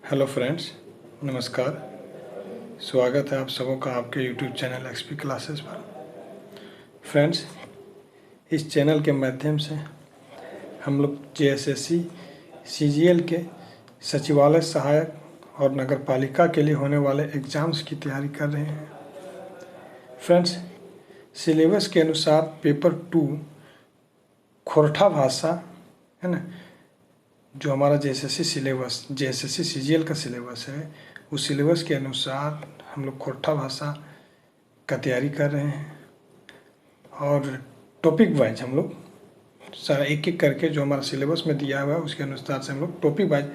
Hello friends, नमस्कार। स्वागत है आप सबों का आपके यूट्यूब चैनल एक्सपी क्लासेस पर। फ्रेंड्स, इस चैनल के माध्यम से हम लोग जेएसएससी सीजीएल के सचिवालय सहायक और नगर पालिका के लिए होने वाले एग्ज़ाम्स की तैयारी कर रहे हैं। फ्रेंड्स, सिलेबस के अनुसार पेपर 2 खोरठा भाषा है ना, जो हमारा जेएसएससी सीजीएल का सिलेबस है, उस सिलेबस के अनुसार हम लोग खोरठा भाषा का तैयारी कर रहे हैं। और टॉपिक वाइज हम लोग सारा एक एक करके जो हमारा सिलेबस में दिया हुआ है उसके अनुसार से हम लोग टॉपिक वाइज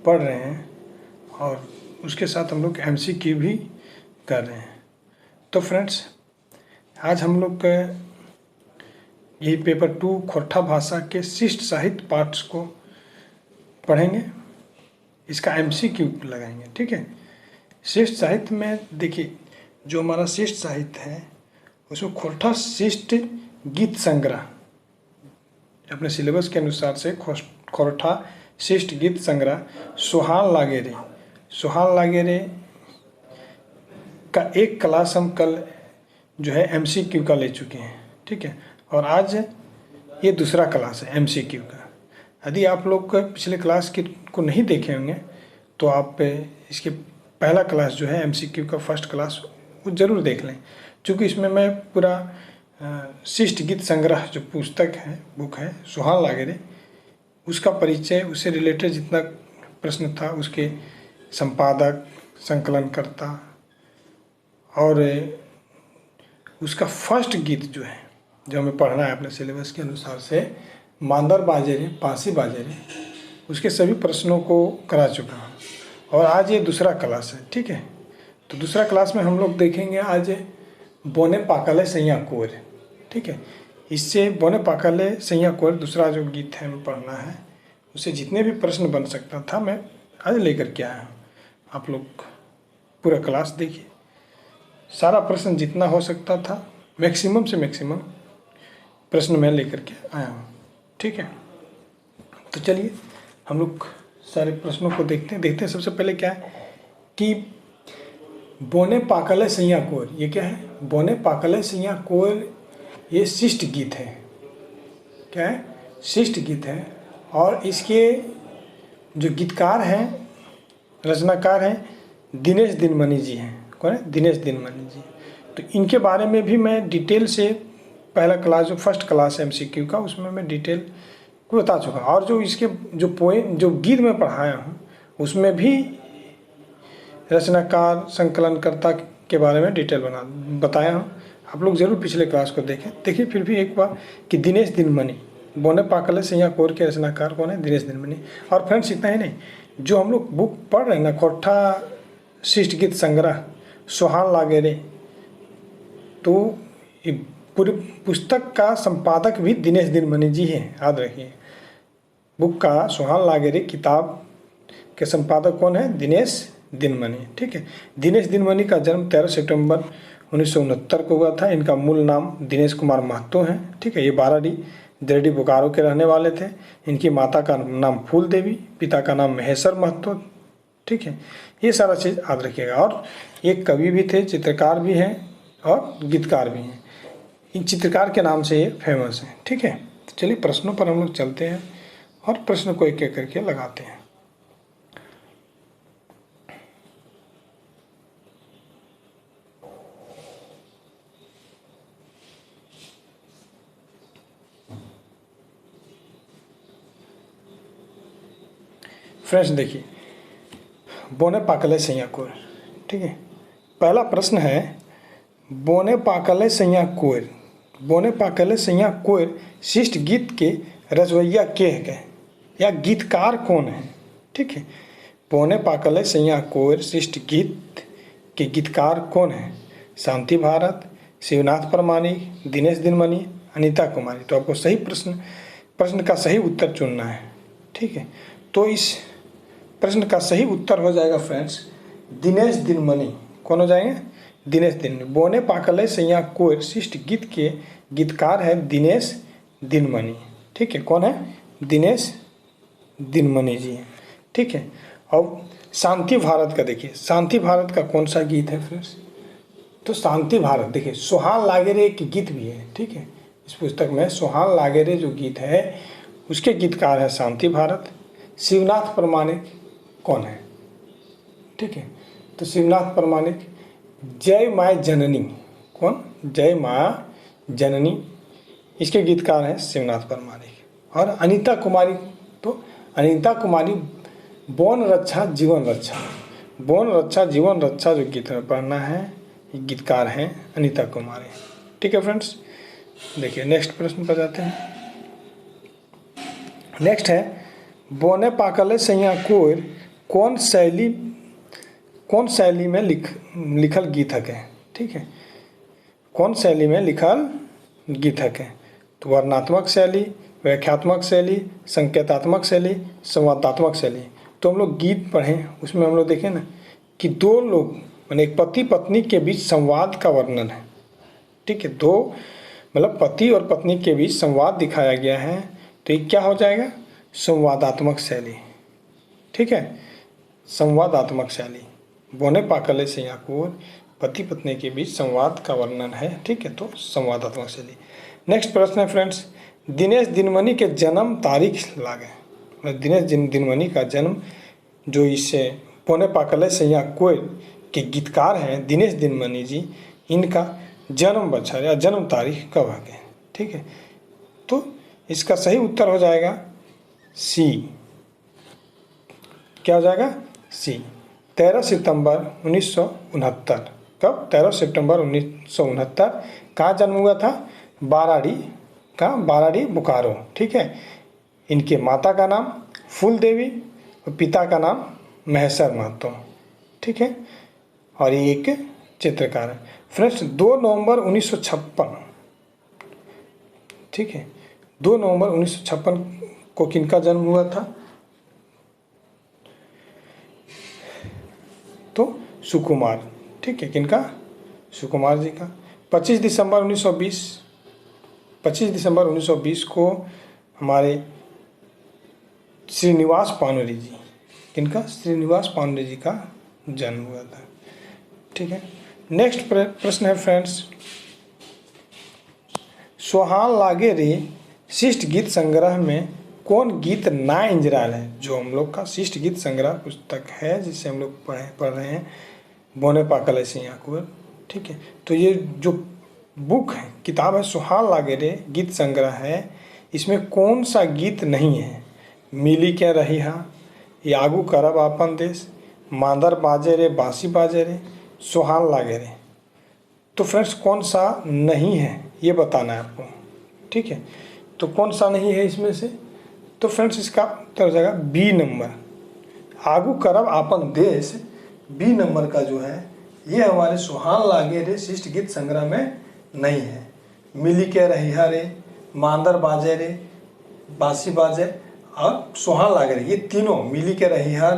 पढ़ रहे हैं और उसके साथ हम लोग एमसीक्यू भी कर रहे हैं। तो फ्रेंड्स, आज हम लोग यही पेपर 2 खोरठा भाषा के शिष्ट साहित्य पार्ट्स को पढ़ेंगे, इसका एमसीक्यू लगाएंगे। ठीक है। शिष्ट साहित्य में देखिए, जो हमारा शिष्ट साहित्य है उसमें खोरठा शिष्ट गीत संग्रह अपने सिलेबस के अनुसार से खोरठा शिष्ट गीत संग्रह सोहान लागेरे का एक क्लास हम कल जो है एमसीक्यू का ले चुके हैं। ठीक है। और आज ये दूसरा क्लास है एमसीक्यू का। यदि आप लोग पिछले क्लास को नहीं देखे होंगे तो आप इसके पहला क्लास जो है एमसीक्यू का फर्स्ट क्लास वो ज़रूर देख लें, क्योंकि इसमें मैं पूरा शिष्ट गीत संग्रह जो पुस्तक है, बुक है सोहान लागेरे, उसका परिचय, उससे रिलेटेड जितना प्रश्न था, उसके संपादक, संकलनकर्ता और उसका फर्स्ट गीत जो है, जो हमें पढ़ना है अपने सिलेबस के अनुसार से, मांदर बाजे रे पांसी बाजे रे, उसके सभी प्रश्नों को करा चुका हूँ। और आज ये दूसरा क्लास है। ठीक है। तो दूसरा क्लास में हम लोग देखेंगे आज बोने पाकले सैया कोर। ठीक है। इससे बोने पाकले सैया कोर दूसरा जो गीत है हमें पढ़ना है, उससे जितने भी प्रश्न बन सकता था मैं आज लेकर के आया हूँ। आप लोग पूरा क्लास देखिए, सारा प्रश्न जितना हो सकता था मैक्सिमम से मैक्सिमम प्रश्न मैं लेकर के आया हूँ। ठीक है। तो चलिए हम लोग सारे प्रश्नों को देखते हैं। सबसे पहले क्या है कि बोने पाकले सैया कोर, ये क्या है? बोने पाकले सैया कोर, ये शिष्ट गीत है। क्या है? शिष्ट गीत है। और इसके जो गीतकार हैं, रचनाकार हैं, दिनेश दिनमणि जी हैं। कौन है? दिनेश दिनमणि जी। तो इनके बारे में भी मैं डिटेल से पहला क्लास जो फर्स्ट क्लास है एमसीक्यू का, उसमें मैं डिटेल को बता चुका हूँ। और जो इसके जो गीत में पढ़ाया हूँ उसमें भी रचनाकार, संकलनकर्ता के बारे में डिटेल बताया हूँ। आप लोग ज़रूर पिछले क्लास को देखें। देखिए फिर भी एक बार कि दिनेश दिनमणि, बोने पाकले सैया कोर के रचनाकार कौन है? दिनेश दिनमणि। और फ्रेंड्स, इतना ही नहीं, जो हम लोग बुक पढ़ रहे हैं ना, खोरठा शिष्ट गीत संग्रह सोहान लागेरे, तो पूरी पुस्तक का संपादक भी दिनेश दिनमणि जी हैं, याद रखिए। बुक का सोहान लागेरे किताब के संपादक कौन है? दिनेश दिनमणि। ठीक है। दिनेश दिनमणि का जन्म 13 सितंबर 1969 को हुआ था। इनका मूल नाम दिनेश कुमार महतो है। ठीक है। ये दिरडी बोकारो के रहने वाले थे। इनकी माता का नाम फूल देवी, पिता का नाम महेश्वर महतो। ठीक है। ये सारा चीज़ याद रखिएगा। और एक कवि भी थे, चित्रकार भी हैं और गीतकार भी हैं। इन चित्रकार के नाम से ये फेमस है। ठीक है। तो चलिए प्रश्नों पर हम लोग चलते हैं और प्रश्न को एक एक करके लगाते हैं। फ्रेंड्स देखिए, बोने पाकले सैया कोर। ठीक है। पहला प्रश्न है, बोने पाकले सैया कोर, बोने पाकले सैया कोर शिष्ट गीत के रचवैया के है या गीतकार कौन है? ठीक है। बोने पाकले सैया कोर शिष्ट गीत के गीतकार कौन है? शांति भारत, शिवनाथ परमानिक, दिनेश दिनमणि, अनीता कुमारी। तो आपको सही प्रश्न का सही उत्तर चुनना है। ठीक है। तो इस प्रश्न का सही उत्तर हो जाएगा फ्रेंड्स दिनेश दिनमणि। कौन हो जाएंगे? दिनेश दिनमणि। बोने पाकले सैया कोर शिष्ट गीत के गीतकार है दिनेश दिनमणि। ठीक है। कौन है? दिनेश दिनमणि जी हैं। ठीक है। और शांति भारत का देखिए, शांति भारत का कौन सा गीत है फ्रेंड्स? तो शांति भारत देखिए सोहान लागेरे एक गीत भी है, ठीक है। इस पुस्तक में सोहान लागेरे जो गीत है उसके गीतकार है शांति भारत। शिवनाथ प्रमाणिक कौन है? ठीक है, तो शिवनाथ प्रमाणिक जय माय जननी, कौन? जय माँ जननी, इसके गीतकार हैं शिवनाथ प्रमाणिक। और अनीता कुमारी, तो अनीता कुमारी बौन रक्षा जीवन रक्षा, बौन रक्षा जीवन रक्षा जो गीत में पढ़ना है, ये गीतकार हैं अनीता कुमारी। ठीक है फ्रेंड्स, देखिए नेक्स्ट प्रश्न पर जाते हैं। नेक्स्ट है बोने पाकले सैया कोर कौन शैली में लिखल गीतक है? ठीक है, कौन शैली में लिखल गीतक है? तो वर्णात्मक शैली, व्याख्यात्मक शैली, संकेतात्मक शैली, संवादात्मक शैली। तो हम लोग गीत पढ़ें, उसमें हम लोग देखें ना कि दो लोग माने एक पति पत्नी के बीच संवाद का वर्णन है। ठीक है, दो मतलब पति और पत्नी के बीच संवाद दिखाया गया है, तो ये क्या हो जाएगा? संवादात्मक शैली। ठीक है, संवादात्मक शैली। बोने पाकले से यहाँ को पति पत्नी के बीच संवाद का वर्णन है। ठीक है, तो संवादात्मक शैली। नेक्स्ट प्रश्न है फ्रेंड्स, दिनेश दिनमणि के जन्म तारीख लागे। दिनेश दिनमणि का जन्म जो इससे बोने पाकले से यहाँ कोई के गीतकार हैं दिनेश दिनमणि जी, इनका जन्म बछर या जन्म तारीख कब आ गए? ठीक है, तो इसका सही उत्तर हो जाएगा सी। क्या हो जाएगा? सी, 13 सितंबर 1969। कब? 13 सितंबर 1969। कहाँ जन्म हुआ था? बाराड़ी बोकारो। ठीक है, इनके माता का नाम फूल देवी और पिता का नाम महेश्वर महतो। ठीक है, और ये एक चित्रकार है फ्रेंड्स। 2 नवंबर 1956। ठीक है, 2 नवंबर 1956 को किनका जन्म हुआ था? तो सुकुमार। ठीक है, किनका? सुकुमार जी का। 25 दिसंबर 1920 को हमारे श्रीनिवास पानुरी जी, किनका? श्रीनिवास पानुरी जी का जन्म हुआ था। ठीक है, नेक्स्ट प्रश्न है फ्रेंड्स, सोहान लागे रे शिष्ट गीत संग्रह में कौन गीत ना इंजराल है? जो हम लोग का शिष्ट गीत संग्रह पुस्तक है जिससे हम लोग पढ़ रहे हैं बोने पाकले से यहाँ को। ठीक है, तो ये जो बुक है, किताब है सोहान लागे रे गीत संग्रह है, इसमें कौन सा गीत नहीं है? मिली क्या रही हा, यागू करब आपन देश, मांदर बाजे रे बांसी बाजे रे, सोहान लागे रे। तो फ्रेंड्स कौन सा नहीं है ये बताना है आपको। ठीक है, तो कौन सा नहीं है इसमें से? तो फ्रेंड्स इसका उत्तर हो जाएगा बी नंबर, आगू करब आपन देश। बी नंबर का जो है ये हमारे सोहान लागे रे शिष्ट गीत संग्रह में नहीं है। मिली के रहिया रे, मांदर बाजे रे, बांसी बाजे और सोहान लागे रे, ये तीनों मिली के रहिया,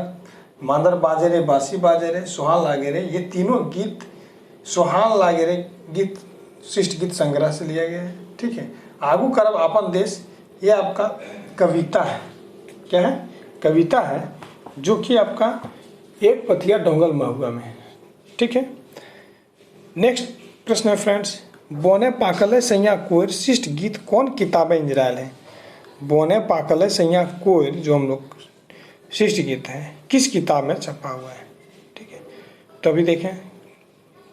मांदर बाजे रे, बांसी बाजे रे, सोहान लागे रे, ये तीनों गीत सोहान लागे रे गीत शिष्ट गीत संग्रह से लिया गया है। ठीक है, आगू करब आपन देश ये आपका कविता है। क्या है? कविता है, जो कि आपका एक पथिया डोंगल महुआ में। ठीक है, नेक्स्ट प्रश्न है फ्रेंड्स, बोने पाकले सैया कोयर शिष्ट गीत कौन किताबें इंजराल है? बोने पाकले सैया कोयर जो हम लोग शिष्ट गीत है किस किताब में छपा हुआ है? ठीक है, तो अभी देखें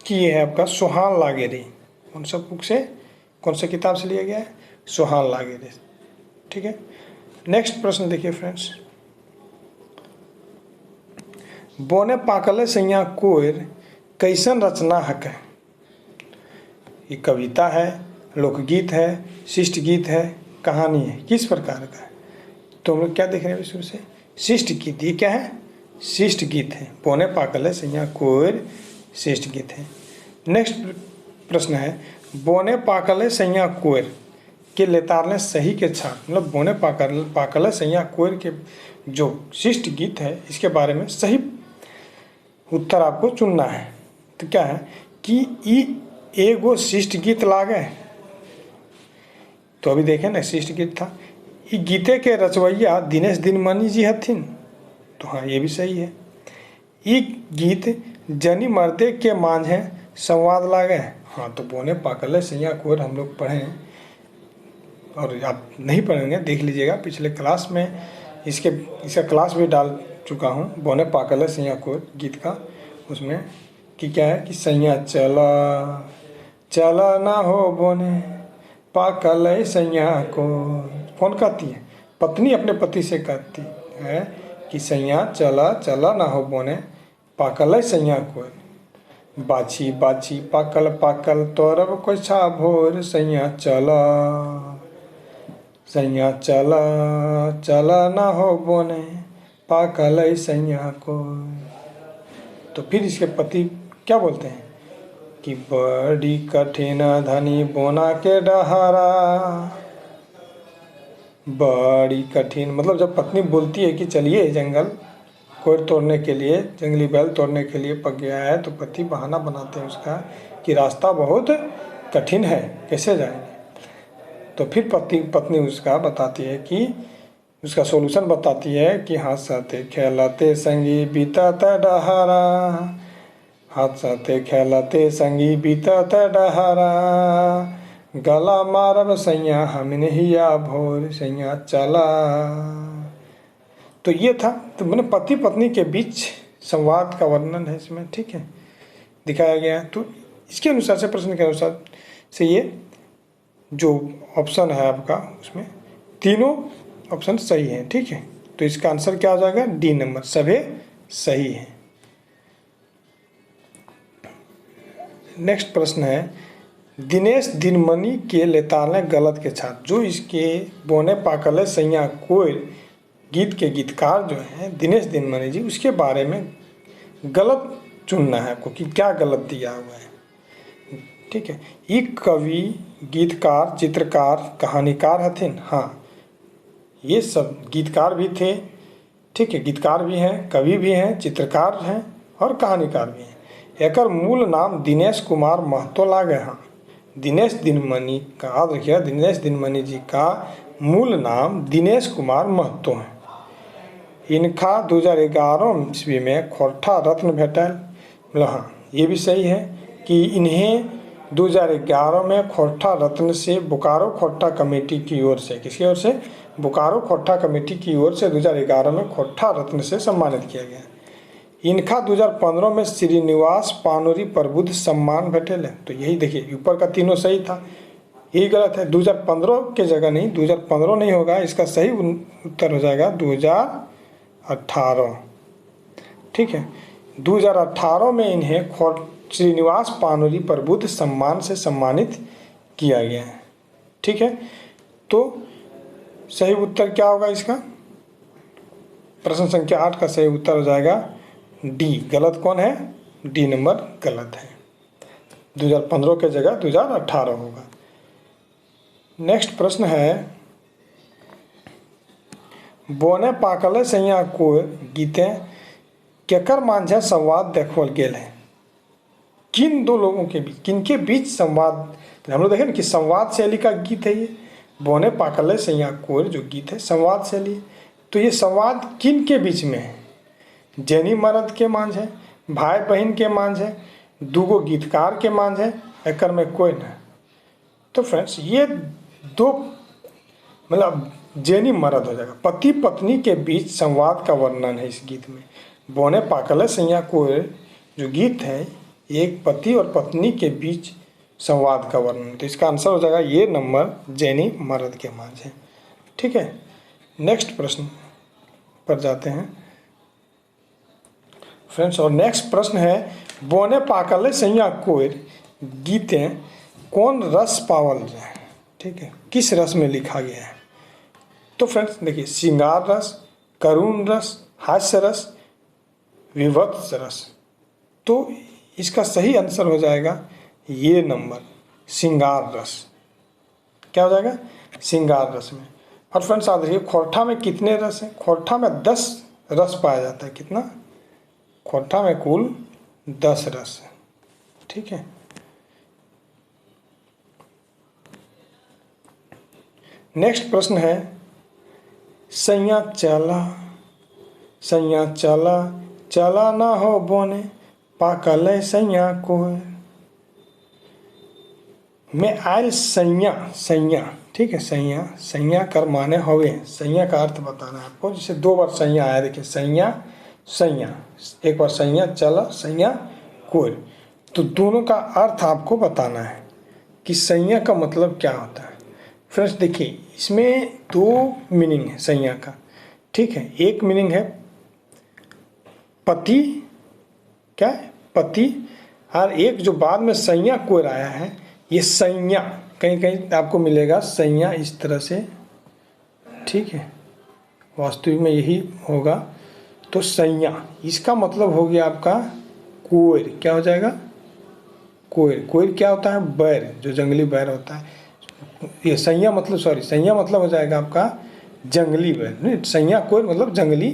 कि ये है आपका सोहान लागे रे। कौन सा बुक से, कौन सा किताब से लिया गया है? सोहान लागे रे। ठीक है, नेक्स्ट प्रश्न देखिए फ्रेंड्स, बोने पाकले सैया कोयर कैसन रचना हक है? ये कविता है, लोकगीत है, शिष्ट गीत है, कहानी है, किस प्रकार का है? तो हम लोग क्या देख रहे हैं शुरू से? शिष्ट गीत। ये क्या है? शिष्ट गीत है। बोने पाकले सैया कोयर शिष्ट गीत है। नेक्स्ट प्रश्न है, बोने पाकले सैया कोयर के लेतारने सही के छाप, मतलब बोने पाकले सैया कोयर के जो शिष्ट गीत है इसके बारे में सही उत्तर आपको चुनना है। तो क्या है कि ई एगो शिष्ट गीत लागे। तो अभी देखें ना, शिष्ट गीत था। ई गीते के रचवैया दिनेश दिनमणि जी हथिन। तो हाँ, ये भी सही है। ई गीत जनी मर्दे के मांझे संवाद लागे। हाँ, तो बोने पाकले सैया कोर हम लोग पढ़े हैं, और आप नहीं पढ़ेंगे देख लीजिएगा, पिछले क्लास में इसका क्लास भी डाल चुका हूँ, बोने पाकले सैया कोर गीत का। उसमें कि क्या है कि सैया चला चला ना हो बोने पाकले सैया को। कौन कहती है? पत्नी अपने पति से कहती है कि सैया चला चला ना हो बोने पाकल सैया को। बाछी बाछी पाकल पाकल तोरब कोई छा भोर सैया चला चला ना हो बोने पाकल सैया को। तो फिर इसके पति क्या बोलते हैं कि बड़ी कठिन धनी बोना के डहारा। बड़ी कठिन मतलब जब पत्नी बोलती है कि चलिए जंगल कोर तोड़ने के लिए, जंगली बैल तोड़ने के लिए पक गया है, तो पति बहाना बनाते हैं उसका कि रास्ता बहुत कठिन है, कैसे जाएंगे। तो फिर पत्नी उसका बताती है कि उसका सोल्यूशन बताती है कि हंसते खेलते संगी बीतत डहारा, हंसते खेलते संगी बीतत डहारा, गला मारब सैया हमने हिया भोर सैया चला। तो ये था, तो मैंने पति पत्नी के बीच संवाद का वर्णन है इसमें, ठीक है, दिखाया गया है। तो इसके अनुसार से, प्रश्न के अनुसार से, ये जो ऑप्शन है आपका उसमें तीनों ऑप्शन सही हैं, ठीक है। तो इसका आंसर क्या हो जाएगा? डी नंबर, सभी सही है। नेक्स्ट प्रश्न है, दिनेश दिनमणि के लेताले गलत के छात्र। जो इसके बोने पाकले सैया कोर गीत के गीतकार जो हैं दिनेश दिनमणि जी, उसके बारे में गलत चुनना है आपको कि क्या गलत दिया हुआ है, ठीक है। ये कवि, गीतकार, चित्रकार, कहानीकार हथिन। हाँ, ये सब गीतकार भी थे, ठीक है, गीतकार भी हैं, कवि भी हैं, चित्रकार हैं और कहानीकार भी हैं। एकर मूल नाम दिनेश कुमार महतो लागे। हाँ, दिनेश दिनमणि का, याद रखिएगा, दिनेश दिनमणि जी का मूल नाम दिनेश कुमार महतो है। इनका 2011 ईस्वी में खोरठा रत्न भेटल। मतलब हाँ, ये भी सही है कि इन्हें 2011 में खोरठा रत्न से बोकारो खोरठा कमेटी की ओर से, किसकी ओर से? बोकारो खोरठा कमेटी की ओर से 2011 में खोरठा रत्न से सम्मानित किया गया। इनका 2015 में श्रीनिवास पानुरी प्रबुद्ध सम्मान भेटल है। तो यही देखिए, ऊपर का तीनों सही था, यही गलत है। 2015 के जगह नहीं, 2015 नहीं होगा, इसका सही उत्तर हो जाएगा 2018, ठीक है। 2018 में इन्हें श्रीनिवास पानुरी प्रबुद्ध सम्मान से सम्मानित किया गया है, ठीक है। तो सही उत्तर क्या होगा इसका? प्रश्न संख्या 8 का सही उत्तर हो जाएगा डी। गलत कौन है? डी नंबर गलत है, 2015 के जगह 2018 होगा। नेक्स्ट प्रश्न है, बोने पाकले सैया को गीते केकर मांझे संवाद देखल गेल है। किन दो लोगों के बीच, किनके बीच संवाद? हम लोग देखें ना कि संवाद शैली का गीत है ये, बोने पाकले सैया कोर जो गीत है संवाद शैली। तो ये संवाद किन के बीच में है? जैनी मर्द के मांझ है, भाई बहन के मांझ है, दूगो गीतकार के मांझ है, एकर में कोई ना। तो फ्रेंड्स, ये दो मतलब जैनी मर्द हो जाएगा, पति पत्नी के बीच संवाद का वर्णन है इस गीत में। बोने पाकले सैया कोर जो गीत है, एक पति और पत्नी के बीच संवाद का वर्णन। तो इसका आंसर हो जाएगा ये नंबर, जैनी मर्द के मांझ है, ठीक है। नेक्स्ट प्रश्न पर जाते हैं फ्रेंड्स, और नेक्स्ट प्रश्न है, बोने पाकले सैया कोर गीते कौन रस पावल जाए, ठीक है, किस रस में लिखा गया है? तो फ्रेंड्स देखिए, श्रृंगार रस, करुण रस, हास्य रस, विभत्स रस। तो इसका सही आंसर हो जाएगा ये नंबर, श्रृंगार रस। क्या हो जाएगा? श्रृंगार रस में। और फ्रेंड्स याद रखिए, खोरठा में कितने रस हैं? खोरठा में 10 रस पाया जाता है। कितना? खोरठा में कुल 10 रस है, ठीक है। नेक्स्ट प्रश्न है, सैया चला चला ना हो बोने पाकल सैया कोर में आयल सैया। सैया ठीक है, सैया सैया कर माने हवे। सैया का अर्थ बताना है आपको। जैसे दो बार सैया आया, देखिए सैया सैया, एक बार सैया चला सैया कोर, तो दोनों का अर्थ आपको बताना है कि सैया का मतलब क्या होता है। फ्रेंड्स देखिए, इसमें दो मीनिंग है सैया का, ठीक है। एक मीनिंग है पति, क्या है पति, और एक जो बाद में सैया कोर आया है, ये सैया कहीं कहीं आपको मिलेगा सैया इस तरह से, ठीक है, वास्तविक में यही होगा। तो सैया इसका मतलब हो गया आपका कोर, क्या हो जाएगा कोर। कोर क्या होता है, बैर, जो जंगली बैर होता है। ये सैया मतलब, सॉरी सैया मतलब हो जाएगा आपका जंगली बैर, नहीं सैया कोर मतलब जंगली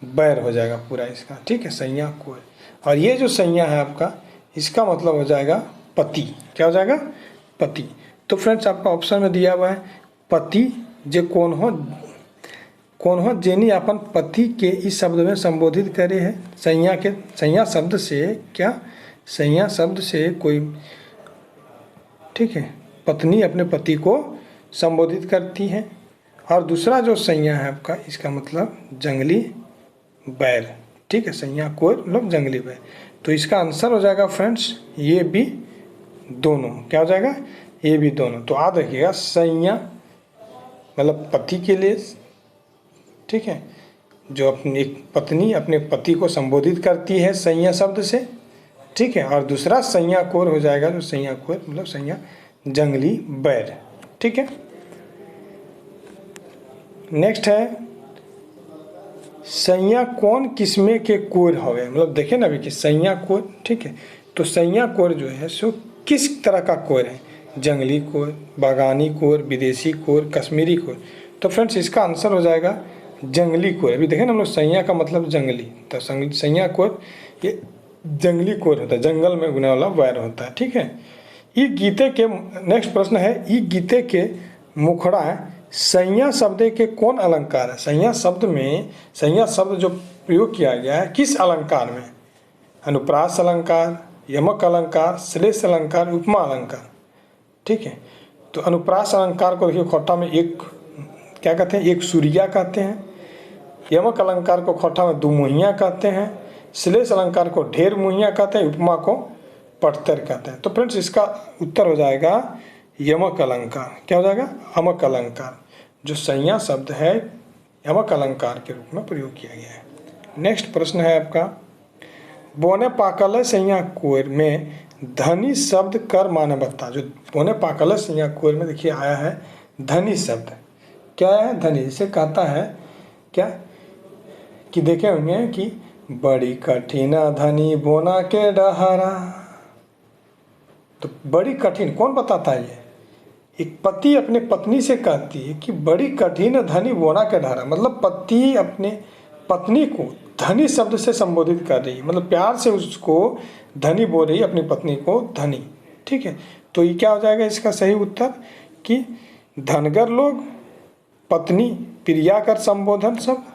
बैर हो जाएगा पूरा इसका, ठीक है, सैया कोर। और ये जो सैया है आपका, इसका मतलब हो जाएगा पति, क्या हो जाएगा पति। तो फ्रेंड्स आपका ऑप्शन में दिया हुआ है पति जे कौन हो जेनी अपन पति के इस शब्द में संबोधित करे है। सैया शब्द से क्या, सैया शब्द से कोई, ठीक है, पत्नी अपने पति को संबोधित करती है। और दूसरा जो सैया है आपका, इसका मतलब जंगली बैर, ठीक है, सैया कोर मतलब जंगली बैर। तो इसका आंसर हो जाएगा फ्रेंड्स ये भी दोनों, क्या हो जाएगा ये भी दोनों। तो याद रखिएगा सैया मतलब पति के लिए, ठीक है, जो अपनी पत्नी अपने पति को संबोधित करती है सैया शब्द से, ठीक है। और दूसरा सैया कोर हो जाएगा, जो सैया कोर मतलब सैया जंगली बैर, ठीक है। नेक्स्ट है सैया कौन किस्मे के कोर हवे, मतलब देखें ना अभी कि सैया कोर, ठीक है। तो सैया कोर जो है सो किस तरह का कोर है, जंगली कोर, बागानी कोर, विदेशी कोर, कश्मीरी कोर। तो फ्रेंड्स इसका आंसर हो जाएगा जंगली कोर। अभी देखें ना हम लोग सैया का मतलब जंगली, तो सैया कोर ये जंगली कोर होता है, जंगल में उगने वाला बैर होता है, ठीक है। ई गीते के, नेक्स्ट प्रश्न है ई गीते के मुखड़ा सैया शब्द के कौन अलंकार है। सैया शब्द में, सैया शब्द जो प्रयोग किया गया है किस अलंकार में, अनुप्रास अलंकार, यमक अलंकार, श्लेष अलंकार, उपमा अलंकार, ठीक है। तो अनुप्रास अलंकार को देखिए खोटा में एक क्या कहते हैं, एक सूर्या कहते हैं। यमक अलंकार को खोटा में दो मुहिया कहते हैं। श्लेष अलंकार को ढेर मुहिया कहते हैं। उपमा को पटतर कहते हैं। तो फ्रेंड्स इसका उत्तर हो जाएगा यमक अलंकार, क्या हो जाएगा यमक अलंकार, जो सैया शब्द है यमक अलंकार के रूप में प्रयोग किया गया है। नेक्स्ट प्रश्न है आपका बोने पाकल सैया कोर में धनी शब्द कर माने बता। जो बोने पाकल सैया कोर में देखिए आया है धनी शब्द, क्या है धनी, जिसे कहता है क्या कि देखे होंगे कि बड़ी कठिन धनी बोना के डहारा। तो बड़ी कठिन कौन बताता है, ये एक पति अपने पत्नी से कहती है कि बड़ी कठिन धनी बोना के डहारा, मतलब पति अपने पत्नी को धनी शब्द से संबोधित कर रही है, मतलब प्यार से उसको धनी बोल रही है, अपनी पत्नी को धनी, ठीक है। तो ये क्या हो जाएगा इसका सही उत्तर कि धनगर लोग पत्नी प्रिया कर संबोधन शब्द,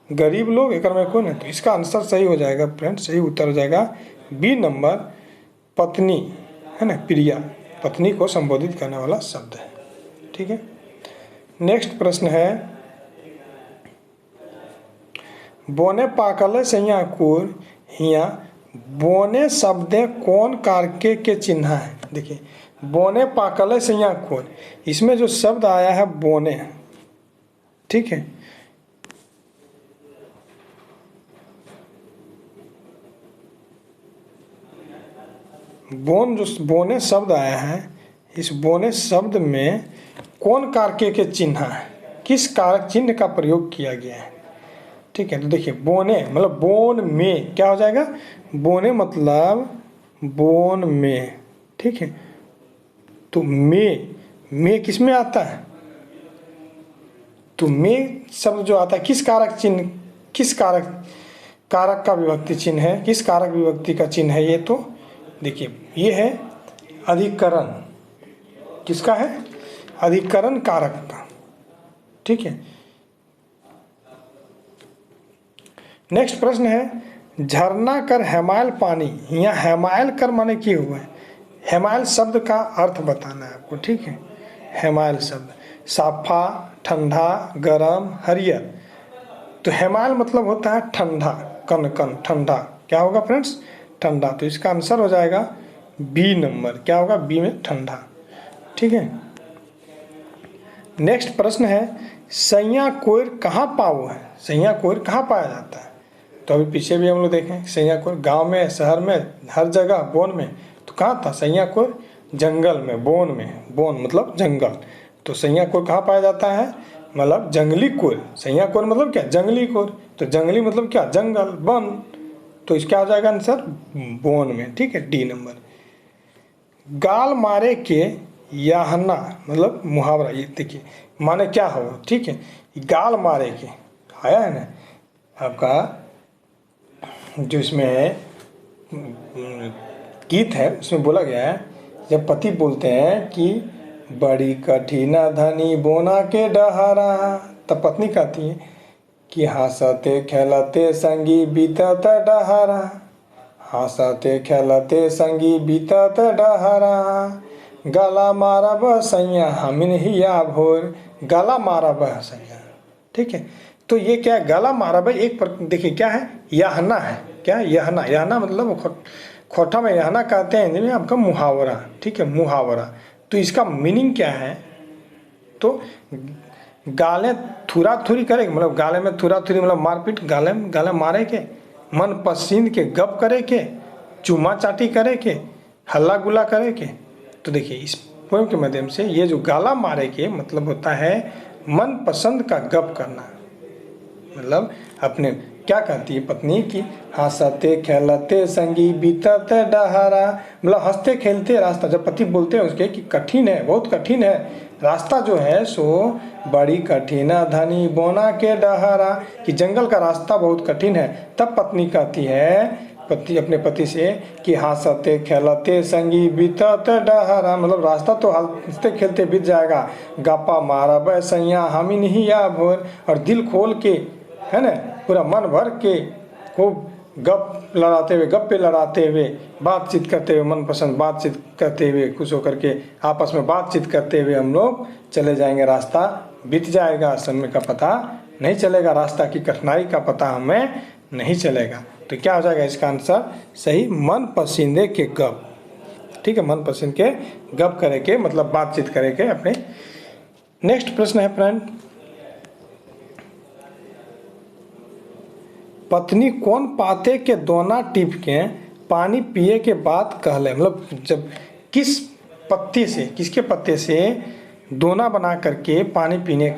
गरीब लोग एक में कौन है। तो इसका आंसर सही हो जाएगा फ्रेंड्स, सही उत्तर हो जाएगा बी नंबर, पत्नी है ना, प्रिया पत्नी को संबोधित करने वाला शब्द है, ठीक है। नेक्स्ट प्रश्न है बोने पाकल सैया कोर हिया बोने शब्द कौन कारके के चिन्ह है। देखिए बोने पाकल सैया कोर, इसमें जो शब्द आया है बोने, ठीक है, बोन जो बोने शब्द आया है, इस बोने शब्द में कौन कारके के चिन्ह है, किस कारक चिन्ह का प्रयोग किया गया है, ठीक है। तो देखिए बोने मतलब बोन में, क्या हो जाएगा बोने मतलब बोन में, ठीक है। तो में किस में आता है, तो में शब्द जो आता है किस कारक चिन्ह, किस कारक का विभक्ति चिन्ह है, किस कारक विभक्ति का चिन्ह है ये। तो देखिए ये है अधिकरण, किसका है अधिकरण कारक का, ठीक है। नेक्स्ट प्रश्न है झरना कर हेमायल पानी, यहाँ हेमायल कर माने क्या हुआ है, हेमायल शब्द का अर्थ बताना है आपको, ठीक है। हेमायल शब्द साफा, ठंडा, गरम, हरियर। तो हेमायल मतलब होता है ठंडा, कन कन ठंडा, क्या होगा फ्रेंड्स, ठंडा। तो इसका आंसर हो जाएगा बी नंबर, क्या होगा, बी में ठंडा, ठीक है। नेक्स्ट प्रश्न है, सैया कोयर कहाँ पाओ है, सैया कोयर कहाँ पाया जाता है। तो अभी पीछे भी हम लोग देखें, सैया कोयर गांव में, शहर में, हर जगह, बोन में। तो कहाँ था सैया कोयर, जंगल में, बोन में, बोन मतलब जंगल। तो सैया कोयर कहाँ पाया जाता है, मतलब जंगली कोयर। सैया कोयर मतलब क्या, जंगली कोयर। तो जंगली मतलब क्या, जंगल, वन। तो इसका आ जाएगा आंसर बोन में, ठीक है, डी नंबर। गाल मारे के याहना मतलब मुहावरा, ये देखिए माने क्या हो, ठीक है। गाल मारे के आया है ना आपका, जो इसमें गीत है उसमें बोला गया है, जब पति बोलते हैं कि बड़ी कठिना धनी बोना के डहारा, तब पत्नी कहती है कि हंसते खेलते संगी बीतत डहारा, हंसते खेलते संगी बीतत डहारा, गला मारा बसैया हमिन हिया भोर, गला मारा बसैया, ठीक है। तो ये क्या है, गला मारा भाई, एक पर देखिए क्या है, यहना है, क्या है, यहना। यहना मतलब खोटा में यहना कहते हैं हिंदी में आपका मुहावरा, ठीक है, मुहावरा। तो इसका मीनिंग क्या है, तो गाले थुरा थुरी करे, मतलब गाले में थुरा थुरी मतलब मारपीट, गाले में गाले मारे के, मन पसंद के गप करे के, चुमा चाटी करे के, हल्ला गुला करे के। तो देखिए इस पोएम के माध्यम से ये जो गाला मारे के मतलब होता है मन पसंद का गप करना, मतलब अपने क्या कहती है पत्नी की, हंसते खेलते संगी बीतत डहारा, मतलब हंसते खेलते रास्ता, जब पति बोलते हैं उसके कि कठिन है, बहुत कठिन है रास्ता जो है सो, बड़ी कठिन धनी बोना के डहारा, कि जंगल का रास्ता बहुत कठिन है। तब पत्नी कहती है, पति अपने पति से कि हंसते खेलते संगी बीतत डहारा, मतलब रास्ता तो हंसते खेलते बीत जाएगा, गप्पा मारा बैसैया हमी नहीं या भोर, और दिल खोल के, है ना, पूरा मन भर के खूब गप लड़ाते हुए, गप्पे लड़ाते हुए, बातचीत करते हुए, मनपसंद बातचीत करते हुए, खुश होकर के आपस में बातचीत करते हुए हम लोग चले जाएंगे, रास्ता बीत जाएगा, समय का पता नहीं चलेगा, रास्ता की कठिनाई का पता हमें नहीं चलेगा। तो क्या हो जाएगा इसका आंसर सही, मन पसंदे के गप, ठीक है, मन पसंद के गप करे के मतलब बातचीत करे के अपने। नेक्स्ट प्रश्न है फ्रेंड, पत्नी कौन पाते के दोना टिप के पानी पिए के बाद कहले, मतलब जब किस पत्ते से, किसके पत्ते से दोना बना करके पानी पीने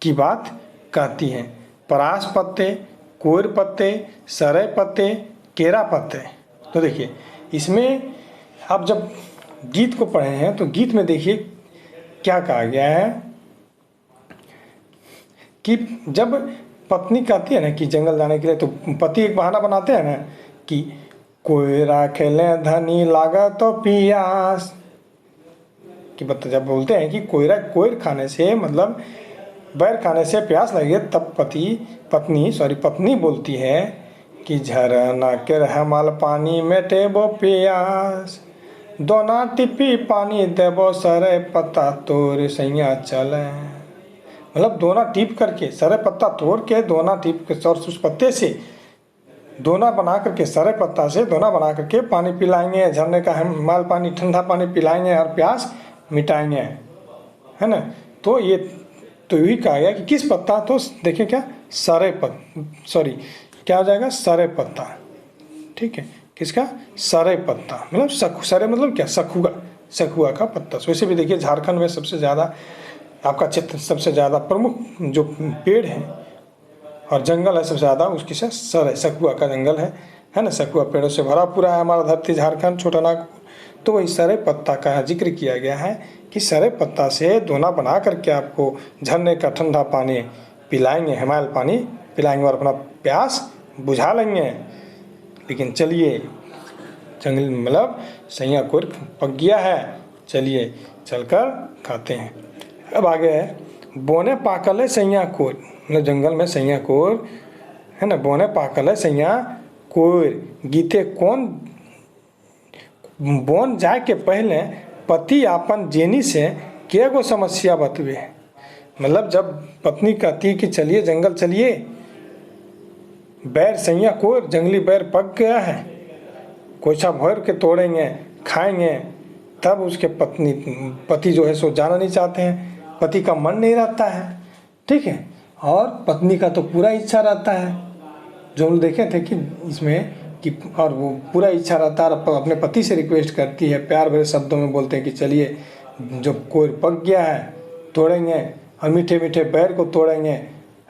की बात कहती हैं, परास पत्ते, कोयर पत्ते, सरय पत्ते, केरा पत्ते। तो देखिए इसमें आप जब गीत को पढ़े हैं तो गीत में देखिए क्या कहा गया है कि जब पत्नी कहती है ना कि जंगल जाने के लिए, तो पति एक बहाना बनाते हैं ना कि कोयरा खेले धनी लागा तो पियास, कि जब बोलते हैं कि कोयर खाने से मतलब बैर खाने से प्यास लगे, तब पत्नी बोलती है कि झरना के रहमल पानी मेटेबो प्यास, दोना टिपी पानी देबो सरे पत्ता तोर सैया चले, मतलब दोना टीप करके सरे पत्ता तोड़ के, दोना टीप के और उस पत्ते से दोना बना करके, सरे पत्ता से दोना बना करके पानी पिलाएंगे, झरने का हिमाल पानी, ठंडा पानी पिलाएंगे और प्यास मिटाएंगे, है ना। तो ये तो यही कहा गया कि किस पत्ता, तो देखिए क्या क्या हो जाएगा, सरे पत्ता, ठीक है, किसका, सरे पत्ता, मतलब सरे मतलब क्या, सखुआ का पत्ता। वैसे भी देखिए झारखंड में सबसे ज़्यादा आपका क्षेत्र, सबसे ज़्यादा प्रमुख जो पेड़ है और जंगल है सबसे ज़्यादा, उसकी से सखुआ का जंगल है ना, सखुआ पेड़ों से भरा पूरा है हमारा धरती झारखंड, छोटा नागपुर। तो वही सरे पत्ता का जिक्र किया गया है कि सरे पत्ता से दोना बना करके आपको झरने का ठंडा पानी पिलाएंगे, हिमायल पानी पिलाएंगे और अपना प्यास बुझा लेंगे। लेकिन चलिए जंगल मतलब सैया कोर पक गया है, चलिए चलकर खाते हैं। अब आगे है, बोने पाकल है सैया कोर, मतलब जंगल में सैया कोर है ना, बोने पाकल है सैया कोर गीते कौन बोन जाए के पहले पति आपन जेनी से के गो समस्या बतवे। मतलब जब पत्नी कहती कि चलिए जंगल चलिए, बैर सैया कोर जंगली बैर पक गया है, कोयसा भर के तोड़ेंगे खाएंगे, तब उसके पति जो है सो जाना नहीं चाहते हैं, पति का मन नहीं रहता है, ठीक है। और पत्नी का तो पूरा इच्छा रहता है, जो हम देखे थे कि इसमें कि और वो पूरा इच्छा रहता है, अपने पति से रिक्वेस्ट करती है, प्यार भरे शब्दों में बोलते हैं कि चलिए जो कोई पक गया है तोड़ेंगे और मीठे मीठे बैर को तोड़ेंगे,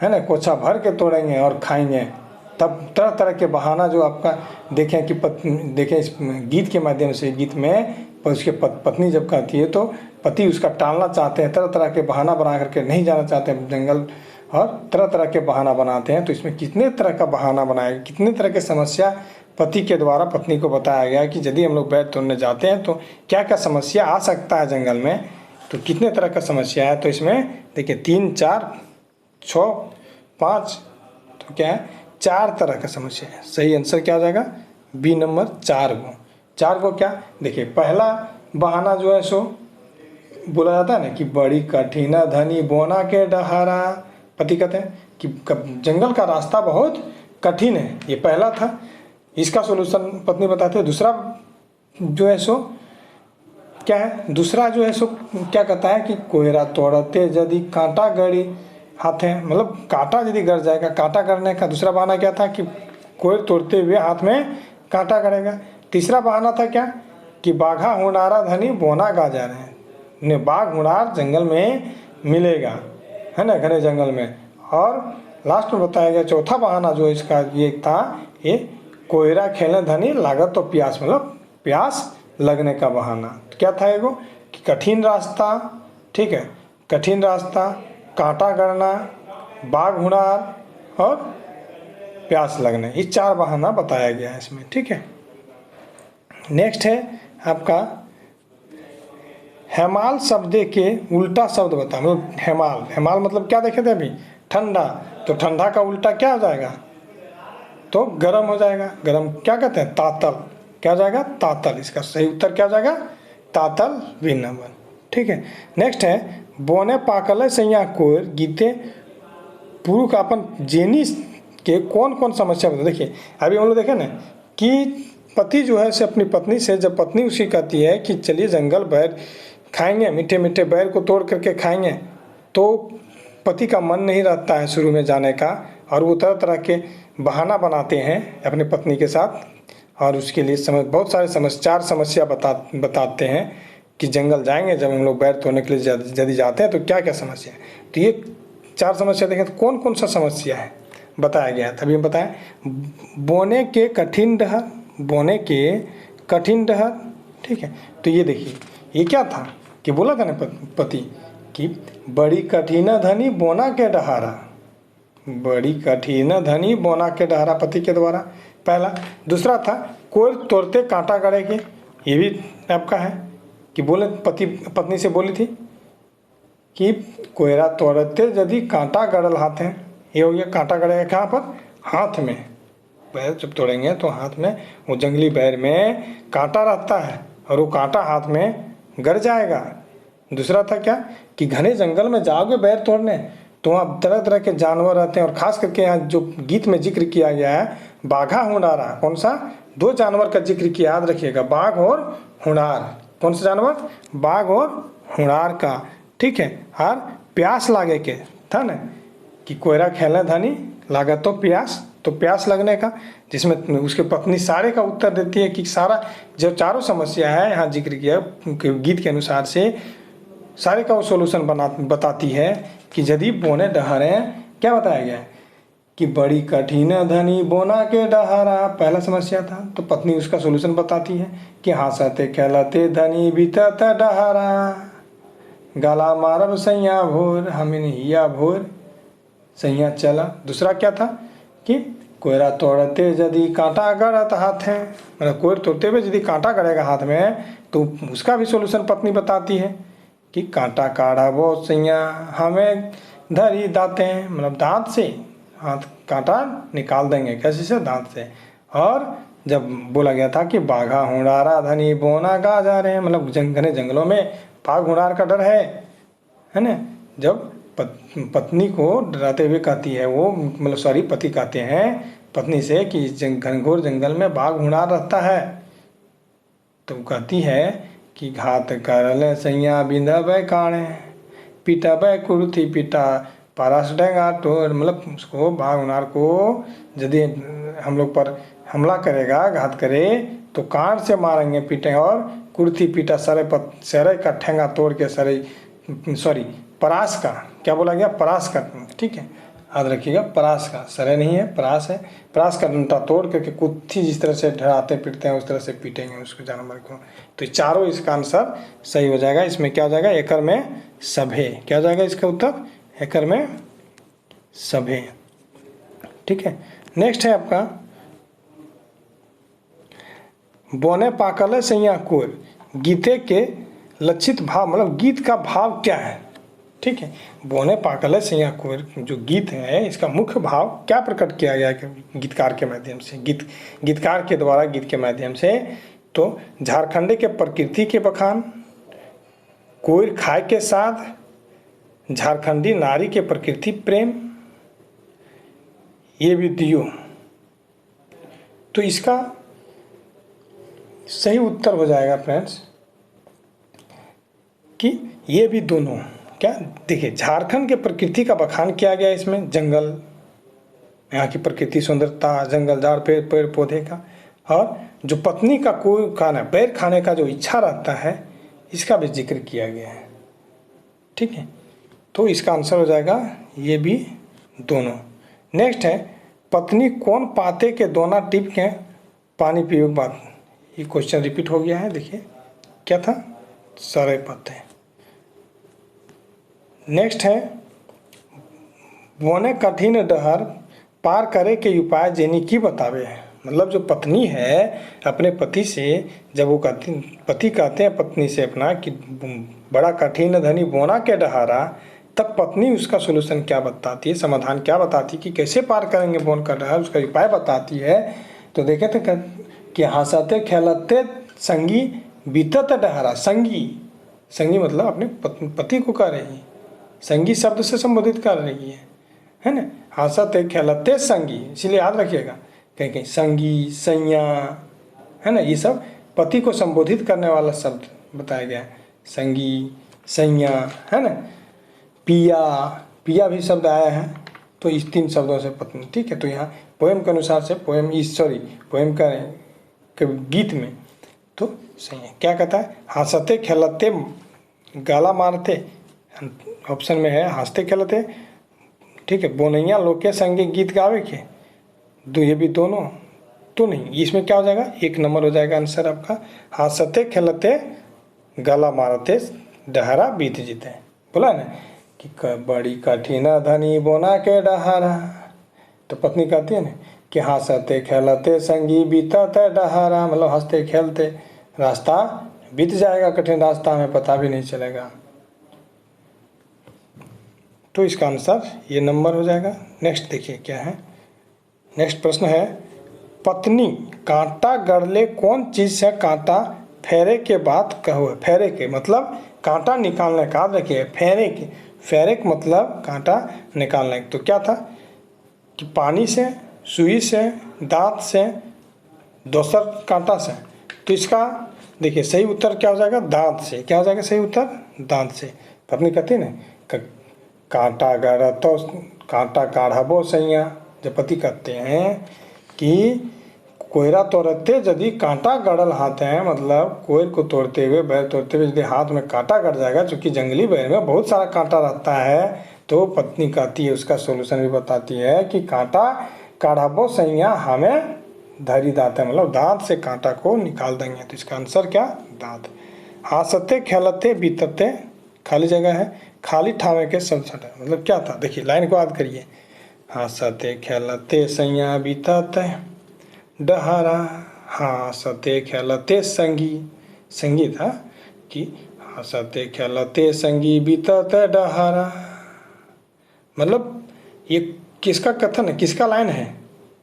है ना, कोछा भर के तोड़ेंगे और खाएंगे। तब तरह तरह के बहाना जो आपका देखें कि देखें इस गीत के माध्यम से, गीत में उसके पत्नी जब कहती है तो पति उसका टालना चाहते हैं, तरह तरह के बहाना बना करके नहीं जाना चाहते हैं जंगल, और तरह तरह के बहाना बनाते हैं। तो इसमें कितने तरह का बहाना बनाया, कितने तरह के समस्या पति के द्वारा पत्नी को बताया गया कि यदि हम लोग बैर तोड़ने जाते हैं तो क्या क्या समस्या आ सकता है जंगल में, तो कितने तरह का समस्या है। तो इसमें देखिए 3, 4, 6, 5, तो क्या है 4 तरह का समस्या है। सही आंसर क्या आ जाएगा, बी नंबर 4 को क्या, देखिए पहला बहाना जो है सो बोला जाता है ना कि बड़ी कठिन धनी बोना के डहारा। पति कहते हैं कि जंगल का रास्ता बहुत कठिन है, ये पहला था। इसका सोल्यूशन पत्नी बताते हैं। दूसरा जो है सो क्या है, दूसरा जो है सो क्या कहता है कि कोयरा तोड़ते यदि कांटा गड़ी हाथ है, मतलब कांटा यदि गड़ जाएगा। कांटा करने का दूसरा बहाना क्या था कि कोयर तोड़ते हुए हाथ में कांटा करेगा। तीसरा बहाना था क्या कि बाघा हुनारा धनी बोना गा जा रहे हैं, बाघ हुनार जंगल में मिलेगा, है ना, घने जंगल में। और लास्ट में बताया गया चौथा बहाना जो इसका ये था, ये कोयरा खेलने धनी लागत तो प्यास, मतलब प्यास लगने का बहाना। तो क्या था एगो कि कठिन रास्ता, ठीक है, कठिन रास्ता, कांटा गड़ना, बाघ हुनार और प्यास लगने, ये 4 बहाना बताया गया है इसमें, ठीक है। नेक्स्ट है आपका हेमाल शब्द के उल्टा शब्द बता। मतलब हेमाल मतलब क्या देखे थे अभी, ठंडा, तो ठंडा का उल्टा क्या हो जाएगा, तो गर्म हो जाएगा। गर्म क्या कहते हैं, तातल, क्या हो जाएगा, तातल। इसका सही उत्तर क्या हो जाएगा, तातल, बी नंबर, ठीक है। नेक्स्ट है बोने पाकल सैया कोर गीते पुरुष अपन जेनी के कौन कौन समस्या बता। देखिए अभी हम लोग देखें ना कि पति जो है से अपनी पत्नी से, जब पत्नी उसी कहती है कि चलिए जंगल बैर खाएंगे, मीठे मीठे बैर को तोड़ करके खाएंगे, तो पति का मन नहीं रहता है शुरू में जाने का, और वो तरह तरह के बहाना बनाते हैं अपने पत्नी के साथ, और उसके लिए बहुत सारे 4 समस्या बताते हैं कि जंगल जाएंगे जब हम लोग बैर तोड़ने के लिए यदि जाते हैं तो क्या क्या समस्या है। तो ये 4 समस्या देखें तो कौन कौन सा समस्या है बताया गया है। तभी हम बताएं बोने के कठिन डहर, बोने के कठिन डहर, ठीक है। तो ये देखिए ये क्या था कि बोला था ना पति कि बड़ी कठिन धनी बोना के डहारा, बड़ी कठिन धनी बोना के डहारा पति के द्वारा पहला। दूसरा था कोर तोड़ते कांटा गड़ेगे, ये भी आपका है कि बोले पत्नी से बोली थी कि कोयरा तोड़ते यदि कांटा गड़ल हाथ है, ये हो गया कांटा गड़ेगा कहाँ पर, हाथ में। बैर जब तोड़ेंगे तो हाथ में, वो जंगली बैर में कांटा रहता है और वो कांटा हाथ में गड़ जाएगा। दूसरा था क्या कि घने जंगल में जाओगे बैर तोड़ने तो वहाँ तरह तरह के जानवर रहते हैं, और खास करके यहाँ जो गीत में जिक्र किया गया है बाघा हुनारा, कौन सा, 2 जानवर का जिक्र किया, याद रखिएगा, बाघ और हुनार। कौन सा जानवर, बाघ और हुनार का, ठीक है। और प्यास लागे के था ना कि कोयरा खेलने धनी लागत तो प्यास लगने का, जिसमें उसके पत्नी सारे का उत्तर देती है कि सारा जो 4 समस्या है यहाँ जिक्र किया गीत के अनुसार से, सारे का वो सोल्यूशन बताती है कि यदि बोने डहारे, क्या बताया गया है कि बड़ी कठिन धनी बोना के डहारा, पहला समस्या था। तो पत्नी उसका सोल्यूशन बताती है कि हंसते खेलते धनी बीतत डहारा, गला मारब सैया भोर, हमें हिया भोर सैया चला। दूसरा क्या था कि कोयरा तोड़ते यदि कांटा गड़त हाथ है, मतलब कोयर तोड़ते हुए यदि कांटा गड़ेगा हाथ में, तो उसका भी सोल्यूशन पत्नी बताती है कि कांटा काढ़ा वो सैया हमें धरी दाते हैं, मतलब दांत से हाथ कांटा निकाल देंगे, कैसे से, दांत से। और जब बोला गया था कि बाघा हुड़ारा धनी बोना गा जा रहे हैं, मतलब घने जंगलों में बाघ हुड़ार का डर है ना। जब पत्नी को डराते हुए कहती है वो, मतलब सॉरी पति कहते हैं पत्नी से कि घनघोर जंगल में बाघ हुड़ार रहता है, तो कहती है कि घात करल सैया बिंदब काणे पीटा बै कुर्ती पीटा पारस डेंगा टोर, मतलब उसको बाघ हुड़ार को यदि हम लोग पर हमला करेगा, घात करे तो कान से मारेंगे पीटेंगे, और कुर्ती पीटा सरे का ठेंगा तोड़ के सॉरी परास का, क्या बोला गया, परास का, ठीक है याद रखिएगा, परास का, सरे नहीं है परास है, परास का डंडा तोड़ करके कुत्थी जिस तरह से डराते पीटते हैं उस तरह से पीटेंगे उसको जानवर को। तो चारों इसका आंसर सही हो जाएगा। इसमें क्या हो जाएगा, एकर में सभे, क्या हो जाएगा इसका उत्तर, एकर में सभे, ठीक है। नेक्स्ट है आपका बोने पाकल सैया कोर, गीते के लक्षित भाव, मतलब गीत का भाव क्या है, ठीक है। बोने पाकल सैया कोर जो गीत है इसका मुख्य भाव क्या प्रकट किया गया है गीतकार के माध्यम से, गीतकार के द्वारा गीत के माध्यम से, तो झारखंड के प्रकृति के बखान, कोयर खाए के साथ, झारखंडी नारी के प्रकृति प्रेम, ये भी दियो। तो इसका सही उत्तर हो जाएगा फ्रेंड्स कि ये भी दोनों। क्या देखिए, झारखंड के प्रकृति का बखान किया गया इसमें, जंगल, यहाँ की प्रकृति सुंदरता, जंगल झाड़ पेड़ पौधे का, और जो पत्नी का कोई खाना बैर खाने का जो इच्छा रहता है इसका भी जिक्र किया गया है, ठीक है। तो इसका आंसर हो जाएगा ये भी दोनों। नेक्स्ट है पत्नी कौन पाते के दोना टिप के पानी पियो बात, ये क्वेश्चन रिपीट हो गया है, देखिए क्या था, सारे पाते। नेक्स्ट है बोने कठिन डहर पार करे के उपाय जेनी की बतावे, मतलब जो पत्नी है अपने पति से, जब वो पति कहते हैं पत्नी से अपना कि बड़ा कठिन धनी बोना के डहारा, तब पत्नी उसका सोल्यूशन क्या बताती है, समाधान क्या बताती है कि कैसे पार करेंगे बोन का डहर, उसका उपाय बताती है। तो देखे थे कि हंसते खेलते संगी बीतत डहरा, संगी मतलब अपने पति को कह रही है, संगी शब्द से संबोधित कर रही है ना। हंसते खेलते संगी, इसीलिए याद रखिएगा, कहीं संगी सैया है ना, ये सब पति को संबोधित करने वाला शब्द बताया गया है, संगी सैया है ना। पिया भी शब्द आया है, तो इस 3 शब्दों से पत्नी, ठीक है। तो यहाँ पोएम के अनुसार से पोएम का गीत में तो सही है। क्या कहता है, हंसते खेलते गाला मारते, ऑप्शन में है हंसते खेलते, ठीक है। बोनैया लोग के संगे गीत गावे के, ये भी दोनों तो नहीं, इसमें क्या हो जाएगा, 1 नंबर हो जाएगा आंसर आपका, हंसते खेलते गाला मारते डहरा बीत जीते, बोला ना कि बड़ी कठिन धनी बोना के डहारा, तो पत्नी कहती है ना कि हंसते खेलते संगी बीतते डहारा, मतलब हंसते खेलते रास्ता बीत जाएगा, कठिन रास्ता में पता भी नहीं चलेगा। तो इसका आंसर ये नंबर हो जाएगा। नेक्स्ट देखिए क्या है, नेक्स्ट प्रश्न है पत्नी कांटा गड़ले कौन चीज से कांटा फेरे के बाद कहो, फेरे के मतलब कांटा निकालने का, देखिए फेरे के मतलब कांटा निकालने, तो क्या था कि पानी से, सुई से, दांत से, दोसर कांटा से। तो इसका देखिए सही उत्तर क्या हो जाएगा, दांत से। क्या हो जाएगा सही उत्तर, दांत से। पत्नी कहती है ना कांटा गड़ा तो कांटा काढ़बो सैया, जब पति कहते हैं कि कोयरा तोड़ते यदि कांटा गड़ल हाथ है, मतलब कोयर को तोड़ते हुए, बैर तोड़ते हुए यदि हाथ में कांटा गड़ जाएगा, चूँकि जंगली बैर में बहुत सारा कांटा रहता है, तो पत्नी कहती है, उसका सोल्यूशन भी बताती है कि कांटा काढ़बो सैया हमें धरी दांत है, मतलब दांत से कांटा को निकाल देंगे। तो इसका आंसर क्या, दांत। हंसते खेलते बीतते खाली जगह है, खाली ठावे के सलसट, मतलब क्या था, देखिए लाइन को याद करिए, हंसते खेलते सैया बीतते डहारा, हंसते खेलते संगी था कि हंसते खेलते संगी बीतते डहारा, मतलब ये किसका कथन है, किसका लाइन है,